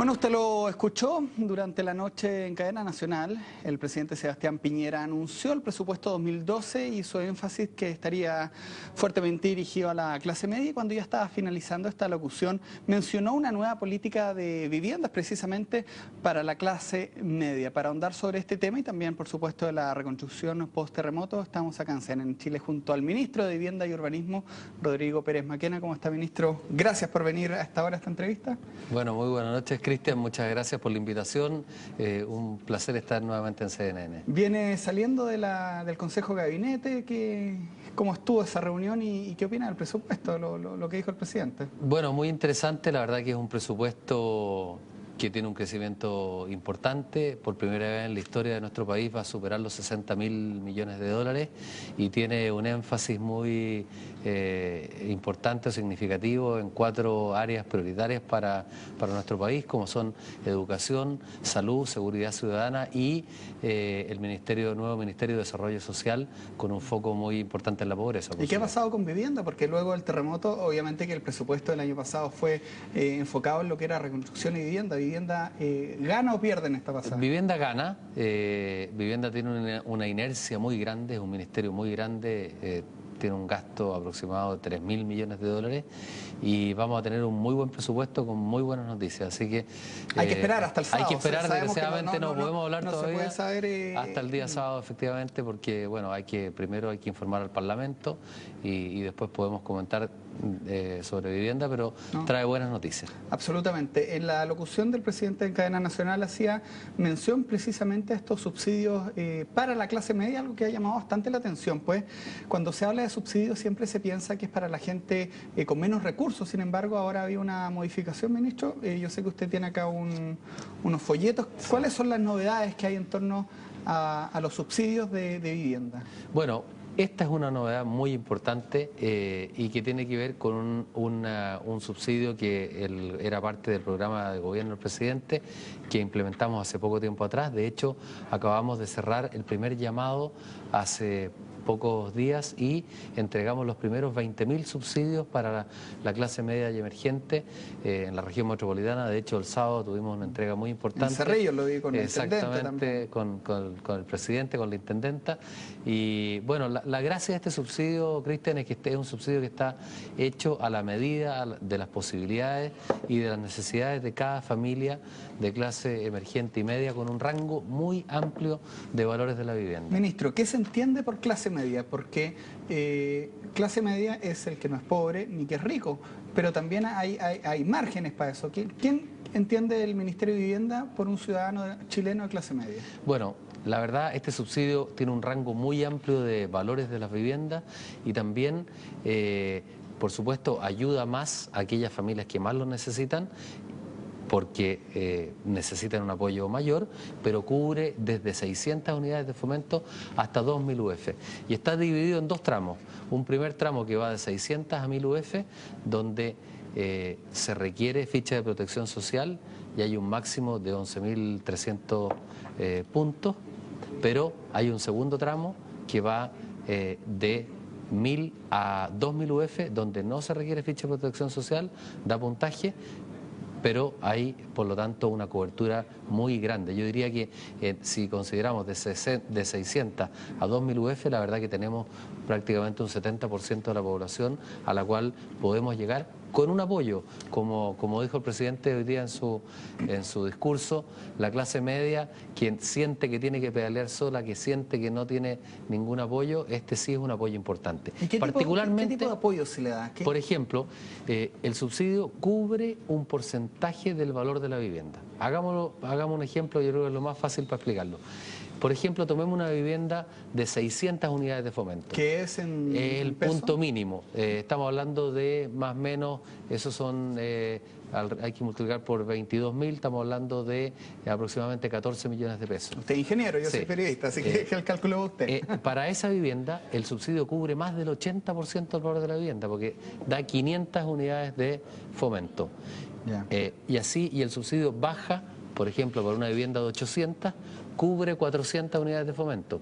Bueno, usted lo escuchó durante la noche en cadena nacional. El presidente Sebastián Piñera anunció el presupuesto 2012 y hizo énfasis que estaría fuertemente dirigido a la clase media, y cuando ya estaba finalizando esta locución mencionó una nueva política de viviendas precisamente para la clase media. Para ahondar sobre este tema y también, por supuesto, de la reconstrucción post-terremoto, estamos acá en Chile junto al ministro de Vivienda y Urbanismo, Rodrigo Pérez Maquena. ¿Cómo está, ministro? Gracias por venir a esta hora a esta entrevista. Bueno, muy buenas noches, Cristian. Muchas gracias por la invitación. Un placer estar nuevamente en CNN. Viene saliendo del Consejo de Gabinete. ¿Cómo estuvo esa reunión y qué opina del presupuesto, lo que dijo el presidente? Bueno, muy interesante. La verdad que es un presupuesto que tiene un crecimiento importante. Por primera vez en la historia de nuestro país va a superar los 60.000 millones de dólares y tiene un énfasis muy importante o significativo en 4 áreas prioritarias para nuestro país, como son educación, salud, seguridad ciudadana y el nuevo Ministerio de Desarrollo Social, con un foco muy importante en la pobreza. ¿Y qué ha pasado con vivienda? Porque luego del terremoto, obviamente que el presupuesto del año pasado fue enfocado en lo que era reconstrucción y vivienda. ¿Vivienda gana o pierde en esta pasada? Vivienda gana. Vivienda tiene una inercia muy grande, es un ministerio muy grande, tiene un gasto aproximado de 3.000 millones de dólares y vamos a tener un muy buen presupuesto con muy buenas noticias. Así que hay que esperar hasta el sábado. Hay que esperar, desgraciadamente no podemos hablar todavía. Se puede saber, hasta el día sábado, efectivamente, porque bueno, primero hay que informar al Parlamento y después podemos comentar sobre vivienda, pero trae buenas noticias. Absolutamente. En la locución del presidente en cadena nacional hacía mención precisamente a estos subsidios para la clase media, algo que ha llamado bastante la atención. Pues cuando se habla de subsidios siempre se piensa que es para la gente con menos recursos. Sin embargo, ahora había una modificación, ministro. Yo sé que usted tiene acá unos folletos. ¿Cuáles son las novedades que hay en torno a los subsidios de vivienda? Bueno, esta es una novedad muy importante y que tiene que ver con un subsidio que era parte del programa de gobierno del presidente, que implementamos hace poco tiempo atrás. De hecho, acabamos de cerrar el primer llamado hace pocos días y entregamos los primeros 20.000 subsidios para la clase media y emergente en la región metropolitana. De hecho, el sábado tuvimos una entrega muy importante. En Cerrillo lo vi con el intendente también. Con el presidente, con la intendenta. Y bueno, la gracia de este subsidio, Cristian, es que este es un subsidio que está hecho a la medida de las posibilidades y de las necesidades de cada familia de clase emergente y media, con un rango muy amplio de valores de la vivienda. Ministro, ¿qué se entiende por clase media? Porque clase media es el que no es pobre ni que es rico, pero también hay márgenes para eso. ¿Quién entiende el Ministerio de Vivienda por un ciudadano chileno de clase media? Bueno, la verdad, este subsidio tiene un rango muy amplio de valores de las viviendas y también, por supuesto, ayuda más a aquellas familias que más lo necesitan, porque necesitan un apoyo mayor, pero cubre desde 600 unidades de fomento hasta 2.000 UF. Y está dividido en 2 tramos. Un primer tramo que va de 600 a 1.000 UF, donde se requiere ficha de protección social y hay un máximo de 11.300 puntos, pero hay un segundo tramo que va de 1.000 a 2.000 UF, donde no se requiere ficha de protección social, da puntaje, pero hay, por lo tanto, una cobertura muy grande. Yo diría que si consideramos de 600 a 2.000 UF, la verdad que tenemos prácticamente un 70% de la población a la cual podemos llegar con un apoyo, como dijo el presidente hoy día en su discurso, la clase media, quien siente que tiene que pedalear sola, que siente que no tiene ningún apoyo, este sí es un apoyo importante. ¿Y qué tipo de apoyo se le da? Por ejemplo, el subsidio cubre un porcentaje del valor de la vivienda. Hagamos un ejemplo, yo creo que es lo más fácil para explicarlo. Por ejemplo, tomemos una vivienda de 600 unidades de fomento. ¿Qué es el punto mínimo? Estamos hablando de más o menos, esos son, hay que multiplicar por 22.000, estamos hablando de aproximadamente 14 millones de pesos. Usted es ingeniero, yo soy periodista, así que el cálculo de usted. Para esa vivienda, el subsidio cubre más del 80% del valor de la vivienda, porque da 500 unidades de fomento. Y el subsidio baja, por ejemplo, para una vivienda de 800, cubre 400 unidades de fomento.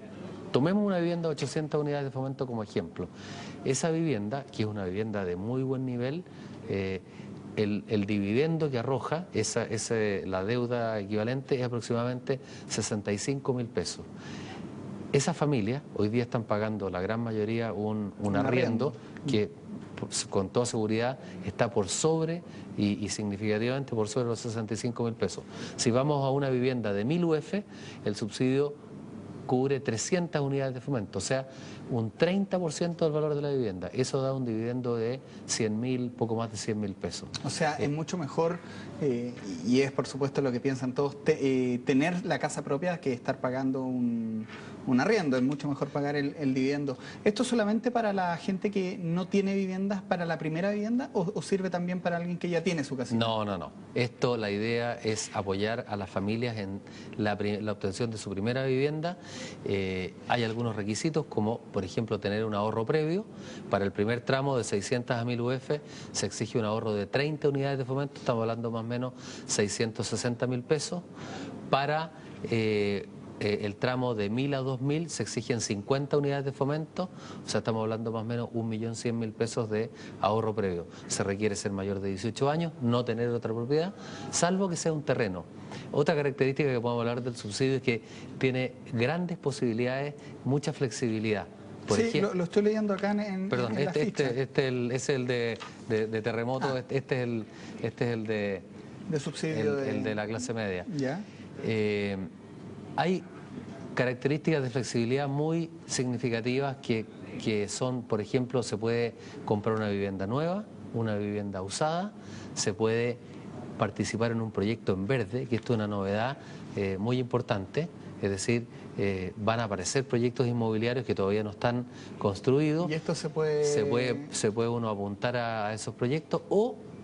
Tomemos una vivienda de 800 unidades de fomento como ejemplo. Esa vivienda, que es una vivienda de muy buen nivel, el dividendo que arroja, la deuda equivalente es aproximadamente 65.000 pesos. Esas familias hoy día están pagando, la gran mayoría, un arriendo que con toda seguridad está por sobre y significativamente por sobre los 65.000 pesos. Si vamos a una vivienda de 1.000 UF, el subsidio cubre 300 unidades de fomento, o sea, un 30% del valor de la vivienda. Eso da un dividendo de 100.000, poco más de 100.000 pesos. O sea, es mucho mejor, y es por supuesto lo que piensan todos, tener la casa propia que estar pagando un arriendo. Es mucho mejor pagar el dividendo. ¿Esto solamente para la gente que no tiene viviendas para la primera vivienda o sirve también para alguien que ya tiene su casita? No. Esto, la idea es apoyar a las familias en la obtención de su primera vivienda. Hay algunos requisitos, como por ejemplo tener un ahorro previo. Para el primer tramo de 600 a 1.000 UF se exige un ahorro de 30 unidades de fomento, estamos hablando más o menos 660.000 pesos. Para el tramo de 1.000 a 2.000 se exigen 50 unidades de fomento, o sea, estamos hablando más o menos 1.100.000 pesos de ahorro previo. Se requiere ser mayor de 18 años, no tener otra propiedad, salvo que sea un terreno. Otra característica que podemos hablar del subsidio es que tiene grandes posibilidades, mucha flexibilidad. Por ejemplo, lo estoy leyendo acá en la ficha. Es el de terremoto, este es el de subsidio el de la clase media. ¿Ya? Hay características de flexibilidad muy significativas que son, por ejemplo, se puede comprar una vivienda nueva, una vivienda usada, se puede participar en un proyecto en verde, que esto es una novedad muy importante, es decir, van a aparecer proyectos inmobiliarios que todavía no están construidos. ¿Y esto se puede uno apuntar a esos proyectos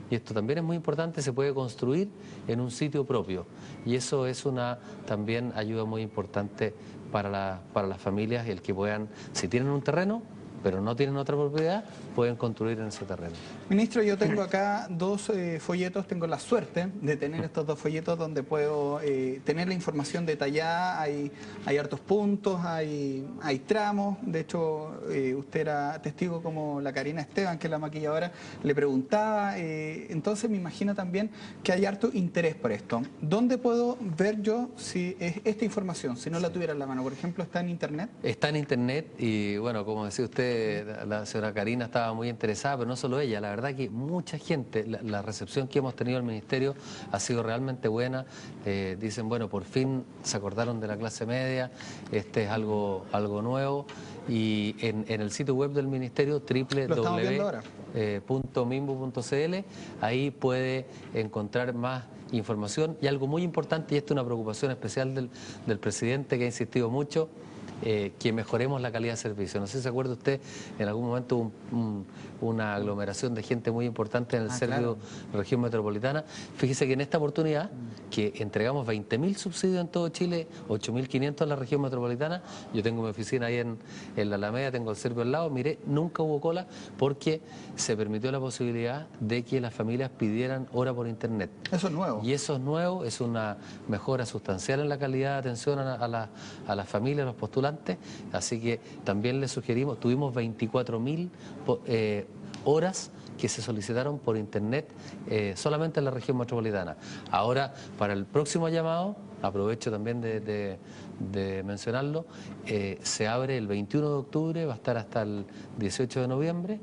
y esto también es muy importante, se puede construir en un sitio propio. Y eso es una también ayuda muy importante para las familias, el que puedan, si tienen un terreno, pero no tienen otra propiedad, pueden construir en ese terreno. Ministro, yo tengo acá dos folletos, tengo la suerte de tener estos dos folletos donde puedo tener la información detallada, hay hartos puntos, hay tramos, de hecho usted era testigo como la Karina Esteban, que es la maquilladora, le preguntaba, entonces me imagino también que hay harto interés por esto. ¿Dónde puedo ver yo si esta información, si no la tuviera en la mano? Por ejemplo, ¿está en internet? Está en internet y bueno, como decía usted, la señora Karina estaba muy interesada, pero no solo ella, la verdad que mucha gente, la recepción que hemos tenido al Ministerio ha sido realmente buena. Dicen, bueno, por fin se acordaron de la clase media, este es algo nuevo, y en el sitio web del Ministerio, www.mimbu.cl, ahí puede encontrar más información y algo muy importante, y esto es una preocupación especial del presidente, que ha insistido mucho, que mejoremos la calidad de servicio. No sé si se acuerda usted, en algún momento hubo una aglomeración de gente muy importante en el Servio Región Metropolitana. Fíjese que en esta oportunidad, que entregamos 20.000 subsidios en todo Chile, 8.500 en la Región Metropolitana, yo tengo mi oficina ahí en la Alameda, tengo el Servio al lado, mire, nunca hubo cola porque se permitió la posibilidad de que las familias pidieran hora por internet. Eso es nuevo. Y eso es nuevo, es una mejora sustancial en la calidad de atención a las familias, a los postulantes. Así que también les sugerimos, tuvimos 24.000 horas que se solicitaron por internet solamente en la región metropolitana. Ahora, para el próximo llamado, aprovecho también de mencionarlo, se abre el 21 de octubre, va a estar hasta el 18 de noviembre.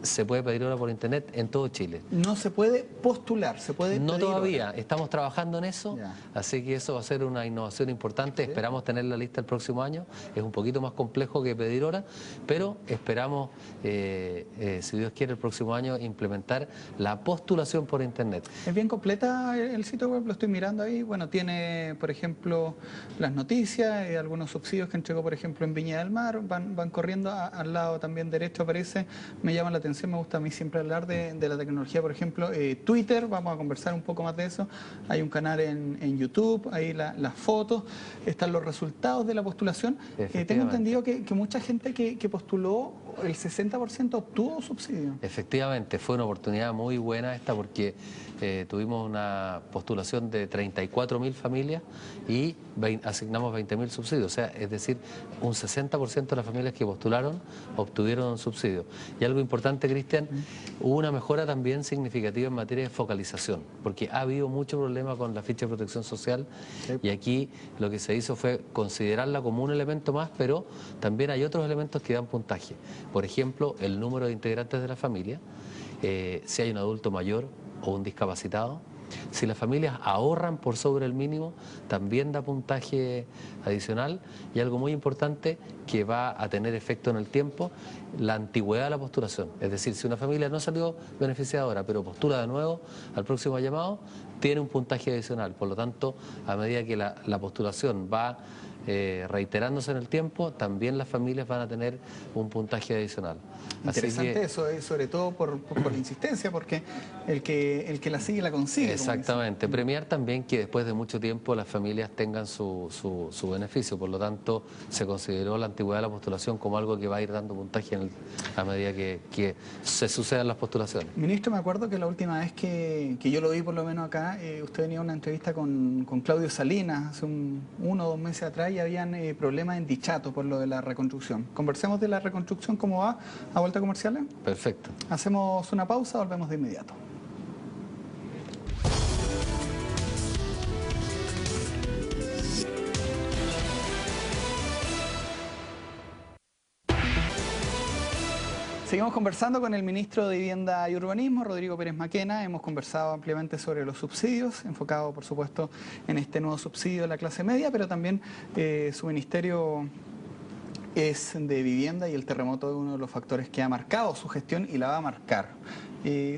Se puede pedir hora por internet en todo Chile. No se puede postular, se puede No pedir todavía, hora. Estamos trabajando en eso, así que eso va a ser una innovación importante. ¿Sí? Esperamos tener la lista el próximo año, es un poquito más complejo que pedir hora, pero esperamos, si Dios quiere, el próximo año implementar la postulación por internet. Es bien completa el sitio web, lo estoy mirando ahí, bueno, tiene, por ejemplo, las noticias, algunos subsidios que entregó, por ejemplo, en Viña del Mar, van corriendo, al lado también derecho aparece, me llama la atención, me gusta a mí siempre hablar de la tecnología, por ejemplo, Twitter, vamos a conversar un poco más de eso, hay un canal en YouTube, ahí las fotos, están los resultados de la postulación. Tengo entendido que mucha gente que postuló el 60% obtuvo subsidio. Efectivamente, fue una oportunidad muy buena esta porque tuvimos una postulación de 34.000 familias y asignamos 20.000 subsidios. O sea, es decir, un 60% de las familias que postularon obtuvieron un subsidio. Y algo importante, Cristian, hubo una mejora también significativa en materia de focalización, porque ha habido mucho problema con la ficha de protección social y aquí lo que se hizo fue considerarla como un elemento más, pero también hay otros elementos que dan puntaje. Por ejemplo, el número de integrantes de la familia, si hay un adulto mayor o un discapacitado. Si las familias ahorran por sobre el mínimo, también da puntaje adicional. Y algo muy importante que va a tener efecto en el tiempo, la antigüedad de la postulación. Es decir, si una familia no salió beneficiada ahora, pero postula de nuevo al próximo llamado, tiene un puntaje adicional. Por lo tanto, a medida que la postulación va reiterándose en el tiempo, también las familias van a tener un puntaje adicional. Interesante eso, sobre todo por la insistencia, porque el que la sigue la consigue. Exactamente, premiar también que después de mucho tiempo las familias tengan su beneficio, por lo tanto se consideró la antigüedad de la postulación como algo que va a ir dando puntaje a medida que se sucedan las postulaciones. Ministro, me acuerdo que la última vez que yo lo vi, por lo menos acá, usted venía a una entrevista con Claudio Salinas hace 1 o 2 meses atrás y habían problemas en Dichato por lo de la reconstrucción. Conversemos de la reconstrucción, ¿cómo va? ¿A vuelta comerciales? Perfecto. Hacemos una pausa, volvemos de inmediato. Seguimos conversando con el ministro de Vivienda y Urbanismo, Rodrigo Pérez Maquena. Hemos conversado ampliamente sobre los subsidios, enfocado por supuesto en este nuevo subsidio de la clase media, pero también su ministerio es de vivienda y el terremoto es uno de los factores que ha marcado su gestión y la va a marcar.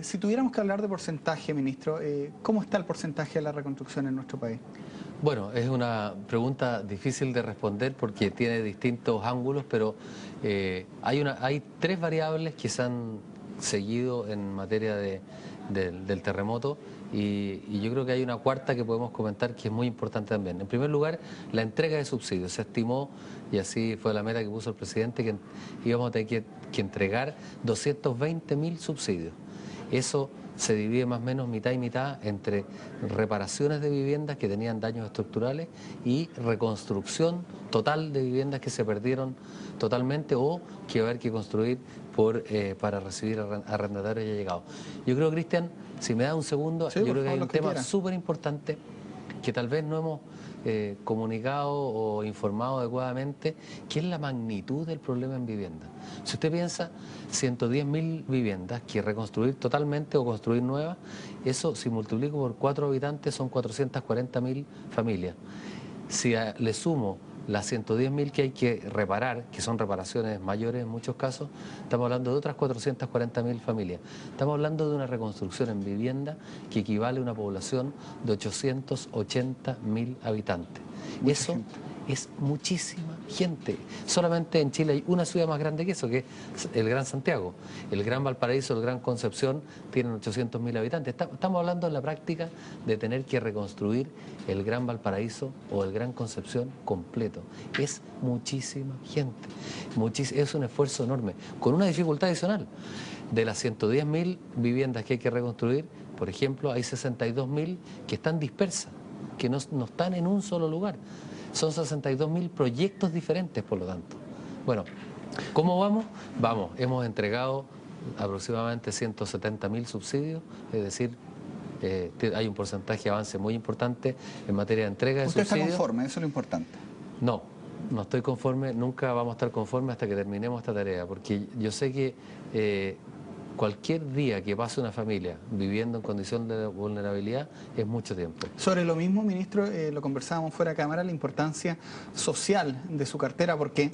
Si tuviéramos que hablar de porcentaje, ministro, ¿cómo está el porcentaje de la reconstrucción en nuestro país? Bueno, es una difícil de responder porque tiene distintos ángulos, pero hay 3 variables que se han seguido en materia del terremoto y yo creo que hay una cuarta que podemos comentar que es muy importante también. En primer lugar, la entrega de subsidios. Se estimó, y así fue la meta que puso el presidente, que íbamos a tener que entregar 220.000 subsidios. Eso se divide más o menos mitad y mitad entre reparaciones de viviendas que tenían daños estructurales y reconstrucción total de viviendas que se perdieron totalmente o que va a haber que construir para recibir arrendatarios ya llegados. Yo creo, Cristian, si me da un segundo, sí, yo creo que hay un tema quiera. súper importante que tal vez no hemos comunicado o informado adecuadamente, que es la magnitud del problema en vivienda. Si usted piensa 110.000 viviendas que reconstruir totalmente o construir nuevas, eso si multiplico por 4 habitantes son 440.000 familias. Si le sumo las 110.000 que hay que reparar, que son reparaciones mayores en muchos casos, estamos hablando de otras 440.000 familias. Estamos hablando de una reconstrucción en vivienda que equivale a una población de 880.000 habitantes. Eso es muchísima gente. Solamente en Chile hay una ciudad más grande que eso, que es el Gran Santiago. El Gran Valparaíso, el Gran Concepción tienen 800.000 habitantes. Estamos hablando en la práctica de tener que reconstruir el Gran Valparaíso o el Gran Concepción completo. Es muchísima gente. Es un esfuerzo enorme, con una dificultad adicional. De las 110.000 viviendas que hay que reconstruir, por ejemplo, hay 62.000 que están dispersas, que no están en un solo lugar. Son 62.000 proyectos diferentes, por lo tanto. Bueno, ¿cómo vamos? Vamos, hemos entregado aproximadamente 170.000 subsidios, es decir, hay un porcentaje de avance muy importante en materia de entrega de subsidios. ¿Usted está conforme? Eso es lo importante. No estoy conforme, nunca vamos a estar conformes hasta que terminemos esta tarea, porque yo sé que cualquier día que pase una familia viviendo en condición de vulnerabilidad es mucho tiempo. Sobre lo mismo, ministro, lo conversábamos fuera de cámara, la importancia social de su cartera, porque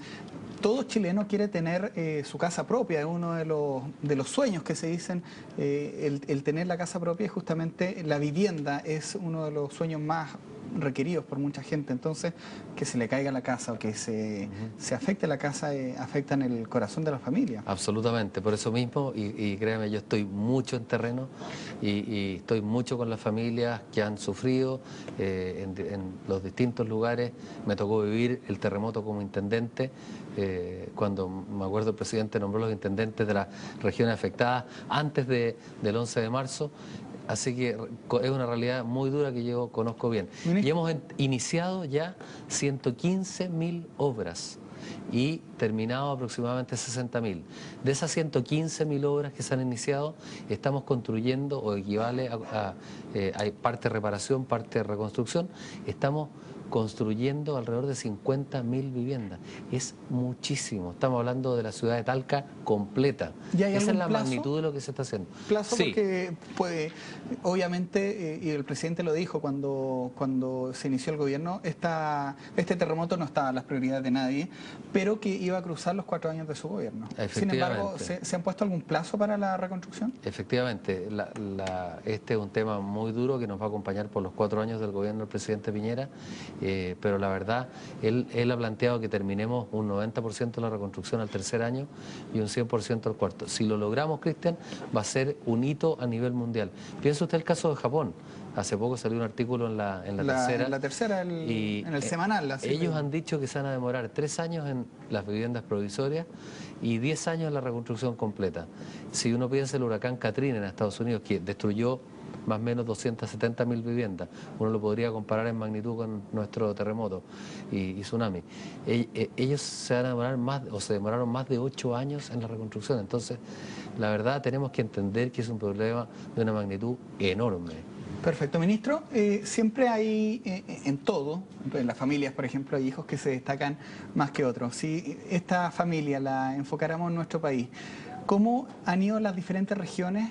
todo chileno quiere tener su casa propia, es uno de los sueños que se dicen, el tener la casa propia, y justamente la vivienda es uno de los sueños más requeridos por mucha gente. Entonces, que se le caiga la casa o que se afecte la casa, afectan el corazón de la familia. Absolutamente, por eso mismo, y créame, yo estoy mucho en terreno y estoy mucho con las familias que han sufrido en los distintos lugares. Me tocó vivir el terremoto como intendente, cuando me acuerdo el presidente nombró los intendentes de las regiones afectadas antes del 11 de marzo. Así que es una realidad muy dura que yo conozco bien. Y hemos iniciado ya 115.000 obras y terminado aproximadamente 60.000. De esas 115.000 obras que se han iniciado, estamos construyendo, o equivale hay parte de reparación, parte de reconstrucción, estamos construyendo alrededor de 50.000 viviendas. Es muchísimo. Estamos hablando de la ciudad de Talca completa. ¿Ya hay Esa es la plazo? magnitud de lo que se está haciendo. Plazo, Sí. porque puede, obviamente, y el presidente lo dijo cuando se inició el gobierno, este terremoto no estaba en las prioridades de nadie, pero que iba a cruzar los 4 años de su gobierno. Sin embargo, ¿se han puesto algún plazo para la reconstrucción? Efectivamente, este es un tema muy duro que nos va a acompañar por los 4 años del gobierno del presidente Piñera, pero la verdad, él ha planteado que terminemos un 90% de la reconstrucción al tercer año y un 100% al cuarto. Si lo logramos, Cristian, va a ser un hito a nivel mundial. Piensa usted el caso de Japón. Hace poco salió un artículo en la tercera. En la tercera, en el semanal. Ellos han dicho que se van a demorar 3 años en las viviendas provisorias y 10 años en la reconstrucción completa. Si uno piensa en el huracán Katrina en Estados Unidos, que destruyó más o menos 270.000 viviendas, uno lo podría comparar en magnitud con nuestro terremoto y tsunami. Ellos se van a demorar se demoraron más de 8 años en la reconstrucción. Entonces, la verdad, tenemos que entender que es un problema de una magnitud enorme. Perfecto, ministro. Siempre hay, en todo, en las familias, por ejemplo, hay hijos que se destacan más que otros. Si esta familia la enfocáramos en nuestro país, ¿cómo han ido las diferentes regiones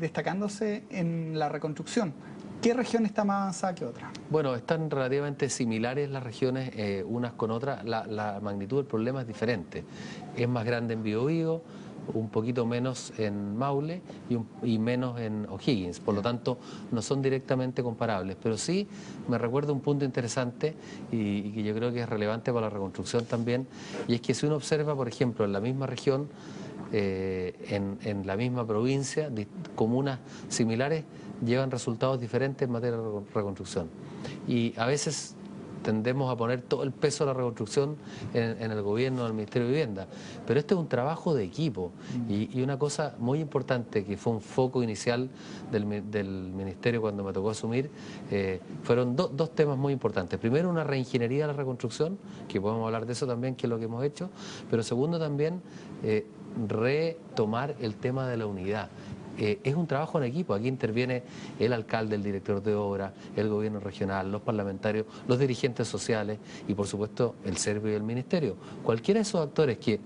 destacándose en la reconstrucción? ¿Qué región está más avanzada que otra? Bueno, están relativamente similares las regiones unas con otras. La magnitud del problema es diferente. Es más grande en Biobío, un poquito menos en Maule y menos en O'Higgins. Por lo tanto, no son directamente comparables. Pero sí me recuerda un punto interesante y que yo creo que es relevante para la reconstrucción también, y es que si uno observa, por ejemplo, en la misma región, en la misma provincia, comunas similares llevan resultados diferentes en materia de reconstrucción. Y a veces tendemos a poner todo el peso de la reconstrucción en el gobierno, en el Ministerio de Vivienda. Pero este es un trabajo de equipo y una cosa muy importante que fue un foco inicial del Ministerio cuando me tocó asumir, fueron dos temas muy importantes. Primero, una reingeniería de la reconstrucción, que podemos hablar de eso también, que es lo que hemos hecho, pero segundo también, retomar el tema de la unidad. Es un trabajo en equipo. Aquí interviene el alcalde, el director de obra, el gobierno regional, los parlamentarios, los dirigentes sociales y, por supuesto, el Servio y el Ministerio. Cualquiera de esos actores que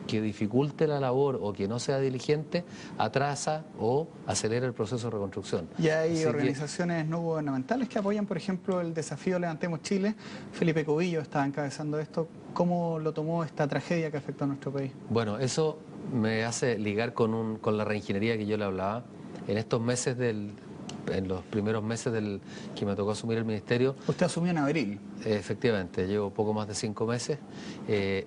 dificulte la labor o que no sea diligente, atrasa o acelera el proceso de reconstrucción. Y hay organizaciones no gubernamentales que apoyan, por ejemplo, el desafío Levantemos Chile. Felipe Cubillo está encabezando esto. ¿Cómo lo tomó esta tragedia que afectó a nuestro país? Bueno, eso me hace ligar con la reingeniería que yo le hablaba. En estos meses en los primeros meses que me tocó asumir el ministerio. Usted asumió en abril. Efectivamente, llevo poco más de 5 meses.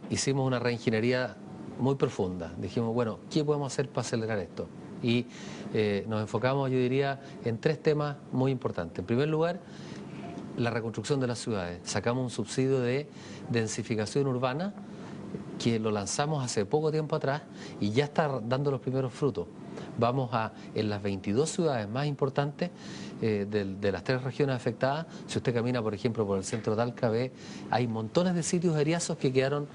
Hicimos una reingeniería muy profunda. Dijimos, bueno, ¿qué podemos hacer para acelerar esto? Y nos enfocamos, yo diría, en 3 temas muy importantes. En primer lugar, la reconstrucción de las ciudades. Sacamos un subsidio de densificación urbana que lo lanzamos hace poco tiempo atrás y ya está dando los primeros frutos. Vamos en las 22 ciudades más importantes de las 3 regiones afectadas. Si usted camina, por ejemplo, por el centro de Talca, hay montones de sitios eriazos que quedaron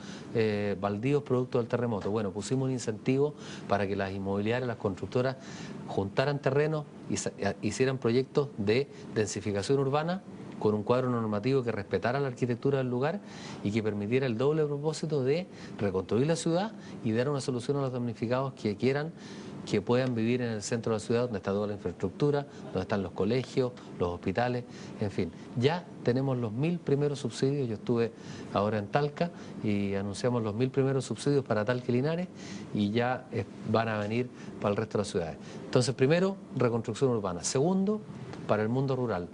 baldíos producto del terremoto. Bueno, pusimos un incentivo para que las inmobiliarias, las constructoras, juntaran terrenos y hicieran proyectos de densificación urbana con un cuadro normativo que respetara la arquitectura del lugar y que permitiera el doble propósito de reconstruir la ciudad y dar una solución a los damnificados que quieran que puedan vivir en el centro de la ciudad, donde está toda la infraestructura, donde están los colegios, los hospitales, en fin. Ya tenemos los 1.000 primeros subsidios. Yo estuve ahora en Talca y anunciamos los 1.000 primeros subsidios para Talca y Linares y ya van a venir para el resto de las ciudades. Entonces, primero, reconstrucción urbana. Segundo, para el mundo rural.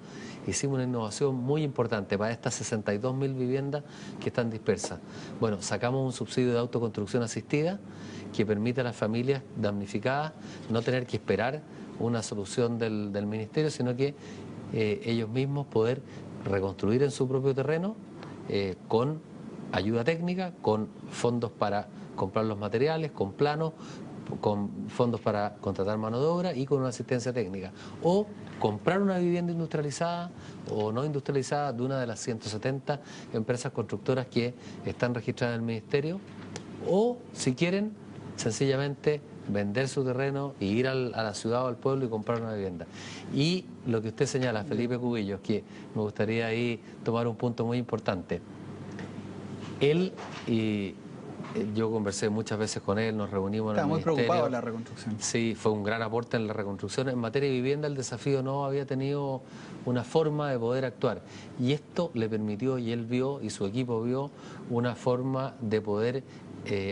hicimos una innovación muy importante para estas 62.000 viviendas que están dispersas. Bueno, sacamos un subsidio de autoconstrucción asistida que permite a las familias damnificadas no tener que esperar una solución del ministerio, sino que ellos mismos poder reconstruir en su propio terreno con ayuda técnica, con fondos para comprar los materiales, con planos, con fondos para contratar mano de obra y con una asistencia técnica. O comprar una vivienda industrializada o no industrializada de una de las 170 empresas constructoras que están registradas en el ministerio, o si quieren, sencillamente vender su terreno y ir a la ciudad o al pueblo y comprar una vivienda. Y lo que usted señala, Felipe Cubillos, que me gustaría ahí tomar un punto muy importante. Él y yo conversé muchas veces con él, nos reunimos en el ministerio. Estaba muy preocupado de la reconstrucción. Sí, fue un gran aporte en la reconstrucción. En materia de vivienda, el desafío no había tenido una forma de poder actuar. Y esto le permitió, y él vio, y su equipo vio, una forma de poder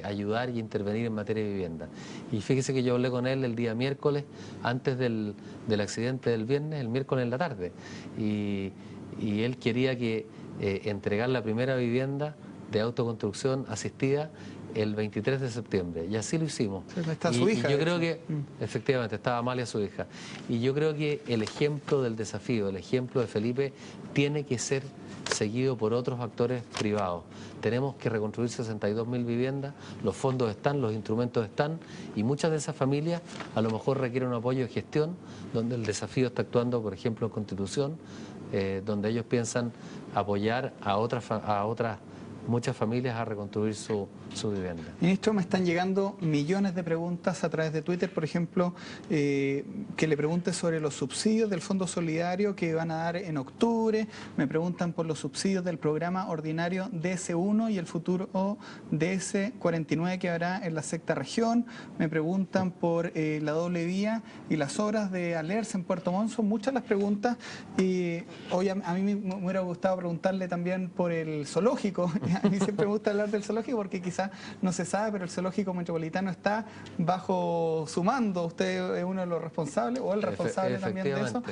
ayudar y intervenir en materia de vivienda. Y fíjese que yo hablé con él el día miércoles, antes del accidente del viernes, el miércoles en la tarde. Y él quería que entregar la primera vivienda de autoconstrucción asistida el 23 de septiembre, y así lo hicimos. Está su hija. Y yo creo que, efectivamente, estaba Amalia, su hija, y yo creo que el ejemplo del desafío, el ejemplo de Felipe, tiene que ser seguido por otros actores privados. Tenemos que reconstruir 62.000 viviendas, los fondos están, los instrumentos están, y muchas de esas familias a lo mejor requieren un apoyo de gestión, donde el desafío está actuando, por ejemplo, en Constitución, donde ellos piensan apoyar a otras muchas familias a reconstruir su vivienda. Ministro, me están llegando millones de preguntas a través de Twitter, por ejemplo, que le pregunte sobre los subsidios del Fondo Solidario que van a dar en octubre, me preguntan por los subsidios del programa ordinario DS1 y el futuro DS49 que habrá en la sexta región, me preguntan por la doble vía y las obras de Alerce en Puerto Montt. Son muchas las preguntas, y hoy a mí me hubiera gustado preguntarle también por el zoológico. A mí siempre me gusta hablar del zoológico porque quizás no se sabe, pero el zoológico metropolitano está bajo su mando. Usted es uno de los responsables, o el responsable también de eso.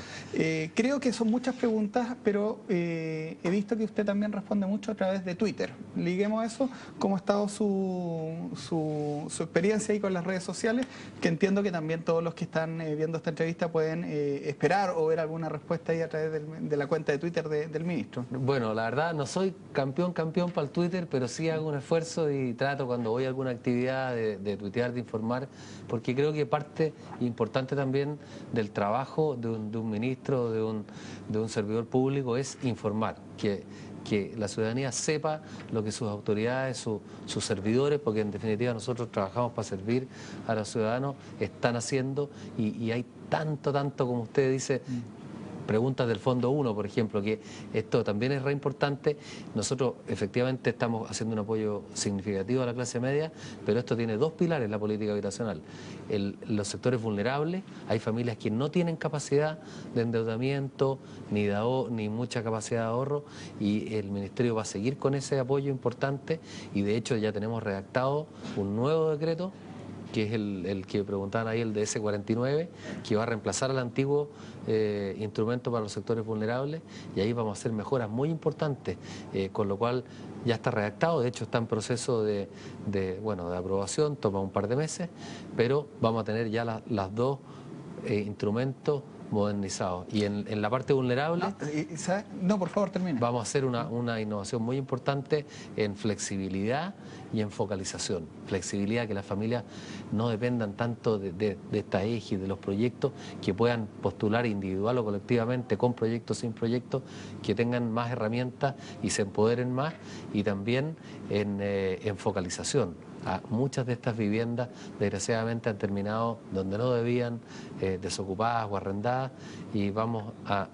Creo que son muchas preguntas, pero he visto que usted también responde mucho a través de Twitter. Liguemos eso, cómo ha estado su experiencia ahí con las redes sociales, que entiendo que también todos los que están viendo esta entrevista pueden esperar o ver alguna respuesta ahí a través de la cuenta de Twitter del ministro. Bueno, la verdad no soy campeón para el Twitter, pero sí hago un esfuerzo y trato cuando voy a alguna actividad de tuitear, de informar, porque creo que parte importante también del trabajo de un ministro, de un servidor público, es informar, que la ciudadanía sepa lo que sus autoridades, sus servidores, porque en definitiva nosotros trabajamos para servir a los ciudadanos, están haciendo, y hay tanto como usted dice, preguntas del Fondo 1, por ejemplo, que esto también es re importante. Nosotros efectivamente estamos haciendo un apoyo significativo a la clase media, pero esto tiene dos pilares, la política habitacional. Los sectores vulnerables, hay familias que no tienen capacidad de endeudamiento, ni mucha capacidad de ahorro, y el Ministerio va a seguir con ese apoyo importante, y de hecho ya tenemos redactado un nuevo decreto, que es el que preguntaban ahí, el DS49, que va a reemplazar al antiguo instrumento para los sectores vulnerables, y ahí vamos a hacer mejoras muy importantes, con lo cual ya está redactado, de hecho está en proceso de aprobación, toma un par de meses, pero vamos a tener ya las dos instrumentos modernizados. Y en la parte vulnerable, no, por favor, termine. Vamos a hacer una innovación muy importante en flexibilidad y en focalización. Flexibilidad, que las familias no dependan tanto de esta eje, de los proyectos, que puedan postular individual o colectivamente, con proyectos, sin proyectos, que tengan más herramientas y se empoderen más, y también en focalización. Muchas de estas viviendas desgraciadamente han terminado donde no debían, desocupadas o arrendadas, y vamos a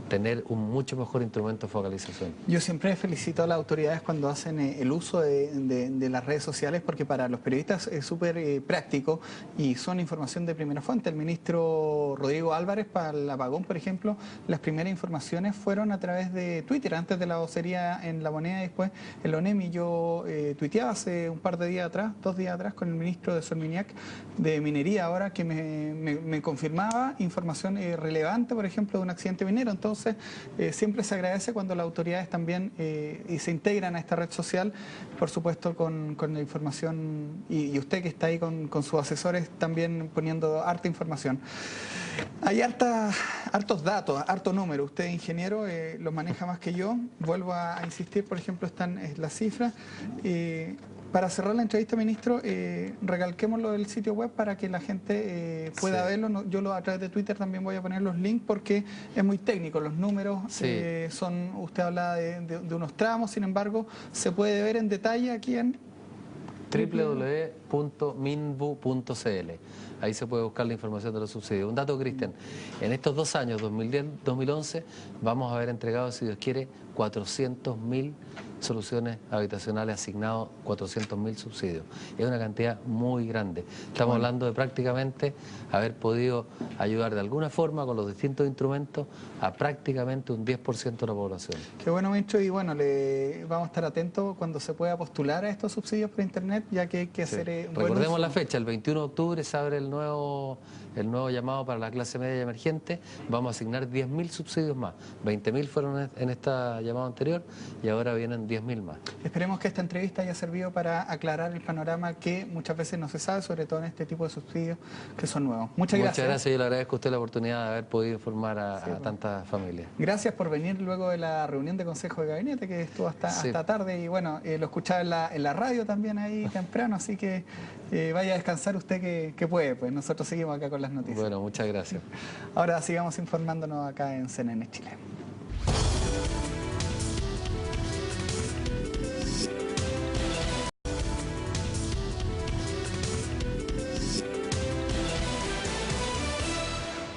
tener un mucho mejor instrumento de focalización. Yo siempre felicito a las autoridades cuando hacen el uso de las redes sociales, porque para los periodistas es súper práctico y son información de primera fuente. El ministro Rodrigo Álvarez, para el apagón, por ejemplo, las primeras informaciones fueron a través de Twitter, antes de la vocería en La Moneda y después en la ONEMI. Yo tuiteaba hace un par de días atrás, 2 días atrás, con el ministro de Solminiac de Minería, ahora que me confirmaba información relevante, por ejemplo, de un accidente minero. Entonces, Entonces, siempre se agradece cuando las autoridades también y se integran a esta red social, por supuesto con la información, y usted que está ahí con sus asesores también poniendo harta información. Hay hartos datos, harto número. Usted, ingeniero, los maneja más que yo. Vuelvo a insistir, por ejemplo, están las cifras. Para cerrar la entrevista, ministro, recalquémoslo del sitio web para que la gente pueda verlo. Yo a través de Twitter también voy a poner los links porque es muy técnico. Los números usted habla de unos tramos, sin embargo, se puede ver en detalle aquí en www.minbu.cl. Ahí se puede buscar la información de los subsidios. Un dato, Cristian, en estos 2 años, 2010-2011, vamos a haber entregado, si Dios quiere, 400.000 soluciones habitacionales asignados, 400.000 subsidios. Es una cantidad muy grande. Estamos hablando de prácticamente haber podido ayudar de alguna forma con los distintos instrumentos a prácticamente un 10% de la población. Qué bueno, ministro, y bueno, vamos a estar atentos cuando se pueda postular a estos subsidios por internet, ya que hay que hacer recordemos la fecha, el 21 de octubre se abre el nuevo llamado para la clase media y emergente. Vamos a asignar 10.000 subsidios más. 20.000 fueron en esta llamada anterior y ahora vienen 10.000 más. Esperemos que esta entrevista haya servido para aclarar el panorama que muchas veces no se sabe, sobre todo en este tipo de subsidios que son nuevos. Muchas gracias. Muchas gracias, yo le agradezco a usted la oportunidad de haber podido informar a tantas familias. Gracias por venir luego de la reunión de Consejo de Gabinete que estuvo hasta tarde, y bueno, lo escuchaba en la radio también ahí temprano, así que vaya a descansar usted que puede, pues nosotros seguimos acá con las noticias. Bueno, muchas gracias. Ahora sigamos informándonos acá en CNN Chile.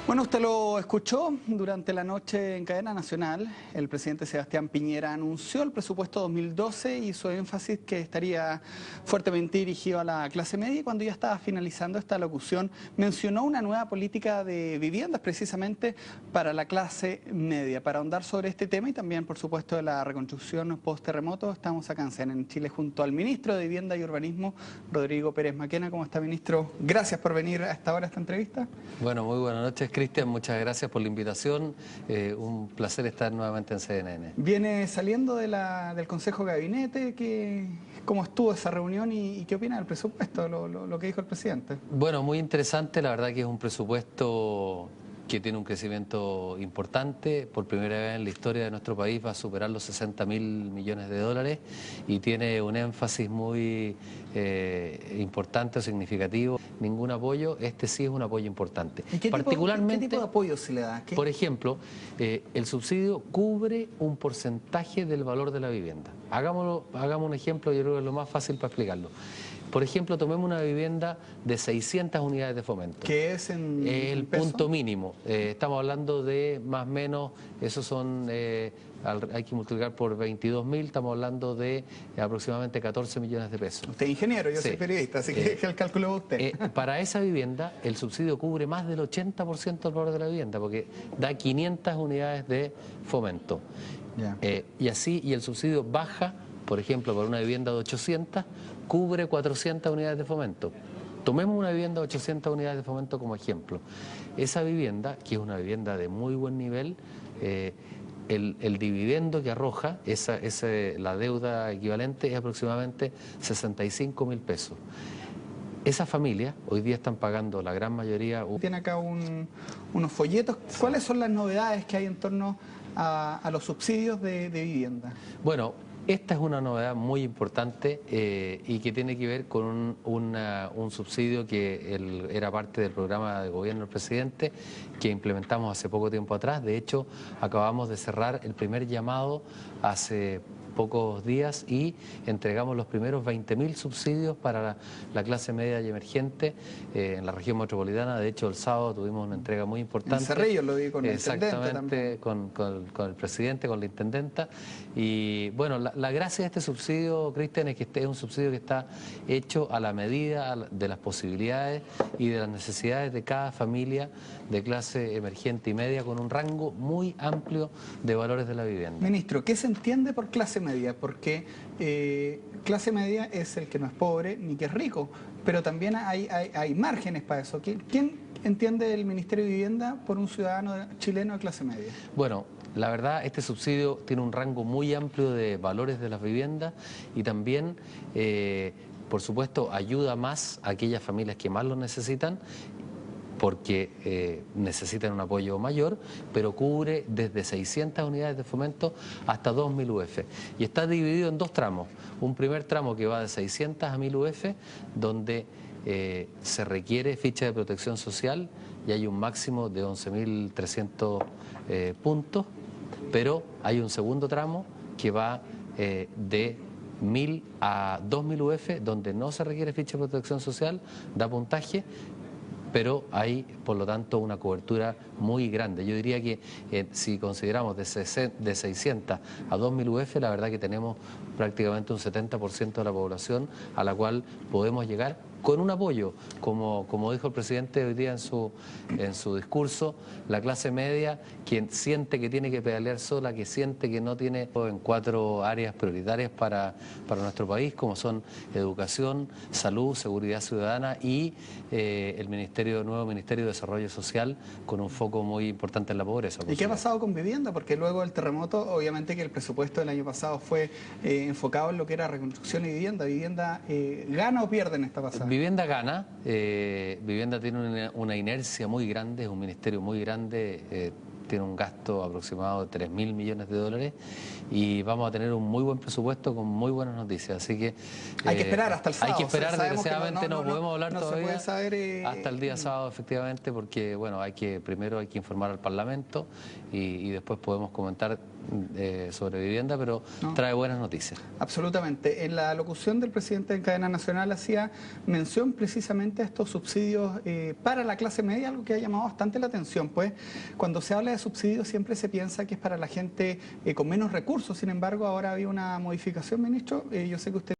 Bueno, usted lo escuchó durante la noche en cadena nacional. El presidente Sebastián Piñera anunció el presupuesto 2012 y hizo énfasis que estaría fuertemente dirigido a la clase media, y cuando ya estaba finalizando esta locución mencionó una nueva política de viviendas precisamente para la clase media. Para ahondar sobre este tema y también, por supuesto, de la reconstrucción post-terremoto, estamos acá en Chile junto al ministro de Vivienda y Urbanismo, Rodrigo Pérez Maquena. ¿Cómo está, ministro? Gracias por venir a esta hora a esta entrevista. Bueno, muy buenas noches, Cristian, muchas gracias por la invitación. Un placer estar nuevamente en CNN. Viene saliendo del Consejo de Gabinete. ¿Cómo estuvo esa reunión y qué opina del presupuesto, lo que dijo el presidente? Bueno, muy interesante. La verdad que es un presupuesto que tiene un crecimiento importante. Por primera vez en la historia de nuestro país va a superar los 60.000 millones de dólares y tiene un énfasis muy importante o significativo. Ningún apoyo, este sí es un apoyo importante. ¿Y qué tipo de apoyo se le da? Por ejemplo, el subsidio cubre un porcentaje del valor de la vivienda. Hagamos un ejemplo, yo creo que es lo más fácil para explicarlo. Por ejemplo, tomemos una vivienda de 600 unidades de fomento. ¿Qué es el punto mínimo? Estamos hablando de más o menos, esos son, hay que multiplicar por 22.000, estamos hablando de aproximadamente 14 millones de pesos. Usted es ingeniero, yo soy periodista, así que el cálculo de usted. Para esa vivienda, el subsidio cubre más del 80% del valor de la vivienda, porque da 500 unidades de fomento. Y el subsidio baja, por ejemplo, para una vivienda de 800, cubre 400 unidades de fomento. Tomemos una vivienda de 800 unidades de fomento como ejemplo. Esa vivienda, que es una vivienda de muy buen nivel, el dividendo que arroja, la deuda equivalente, es aproximadamente 65.000 pesos. Esas familias hoy día están pagando la gran mayoría... Tiene acá unos folletos. ¿Cuáles son las novedades que hay en torno a los subsidios de vivienda? Bueno, esta es una novedad muy importante y que tiene que ver con un subsidio que era parte del programa de gobierno del presidente, que implementamos hace poco tiempo atrás. De hecho, acabamos de cerrar el primer llamado hace pocos días y entregamos los primeros 20.000 subsidios para la clase media y emergente en la región metropolitana. De hecho, el sábado tuvimos una entrega muy importante. En Cerrillo lo vi con el intendente también. Con el presidente, con la intendenta. Y bueno, la gracia de este subsidio, Cristian, es que este es un subsidio que está hecho a la medida de las posibilidades y de las necesidades de cada familia de clase emergente y media, con un rango muy amplio de valores de la vivienda. Ministro, ¿qué se entiende por clase media? Porque clase media es el que no es pobre ni que es rico, pero también hay márgenes para eso. ¿Quién entiende el Ministerio de Vivienda por un ciudadano chileno de clase media? Bueno, La verdad, este subsidio tiene un rango muy amplio de valores de las viviendas y también, por supuesto, ayuda más a aquellas familias que más lo necesitan, porque necesitan un apoyo mayor, pero cubre desde 600 unidades de fomento hasta 2.000 UF. Y está dividido en dos tramos. Un primer tramo que va de 600 a 1.000 UF, donde se requiere ficha de protección social y hay un máximo de 11.300 puntos, pero hay un segundo tramo que va de 1.000 a 2.000 UF, donde no se requiere ficha de protección social, da puntaje, pero hay, por lo tanto, una cobertura muy grande. Yo diría que si consideramos de 600 a 2.000 UF, la verdad que tenemos prácticamente un 70% de la población a la cual podemos llegar con un apoyo, como dijo el presidente hoy día en su discurso, la clase media, quien siente que tiene que pedalear sola, que siente que no tiene en 4 áreas prioritarias para nuestro país, como son educación, salud, seguridad ciudadana y el nuevo Ministerio de Desarrollo Social, con un foco muy importante en la pobreza. ¿Y qué ha pasado con vivienda? Porque luego del terremoto, obviamente que el presupuesto del año pasado fue enfocado en lo que era reconstrucción y vivienda. ¿Vivienda gana o pierde en esta pasada? Vivienda gana, Vivienda tiene una inercia muy grande, es un ministerio muy grande, tiene un gasto aproximado de 3.000 millones de dólares y vamos a tener un muy buen presupuesto con muy buenas noticias, así que... hay que esperar hasta el sábado. Hay que esperar, o sea, desgraciadamente no podemos hablar todavía hasta el día sábado, efectivamente, porque bueno, primero hay que informar al Parlamento y después podemos comentar sobre vivienda, pero trae buenas noticias. Absolutamente. En la locución del presidente en cadena nacional hacía mención precisamente a estos subsidios para la clase media, algo que ha llamado bastante la atención, pues cuando se habla de subsidios siempre se piensa que es para la gente con menos recursos. Sin embargo, ahora había una modificación, ministro. Yo sé que usted